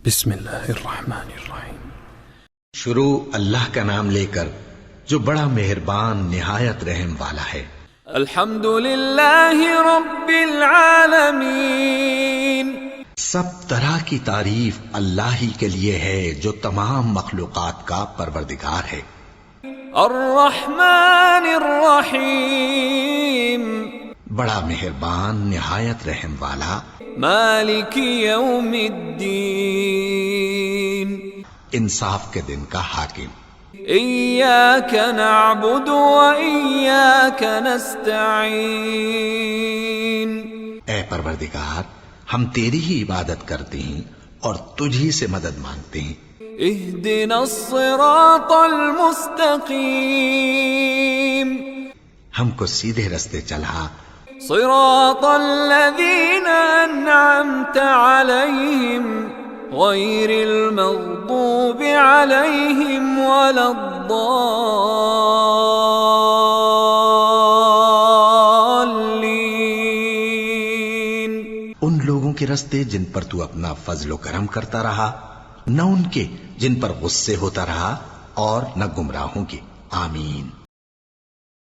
بسم اللہ الرحمن الرحیم۔ شروع اللہ کا نام لے کر جو بڑا مہربان نہایت رحم والا ہے۔ الحمد للہ رب العالمین، سب طرح کی تعریف اللہ ہی کے لیے ہے جو تمام مخلوقات کا پروردگار ہے۔ الرحمن الرحیم، بڑا مہربان نہایت رحم والا۔ مالک یوم الدین، انصاف کے دن کا حاکم۔ ایاک نعبد و ایاک نستعین، اے پروردگار ہم تیری ہی عبادت کرتے ہیں اور تجھی سے مدد مانگتے ہیں۔ اہدنا الصراط المستقیم، ہم کو سیدھے رستے چلا۔ صراط الذین انعمت علیہم غیر المغضوب علیہم ولا الضالین، ان لوگوں کے رستے جن پر تو اپنا فضل و کرم کرتا رہا، نہ ان کے جن پر غصے ہوتا رہا، اور نہ گمراہوں کے۔ آمین۔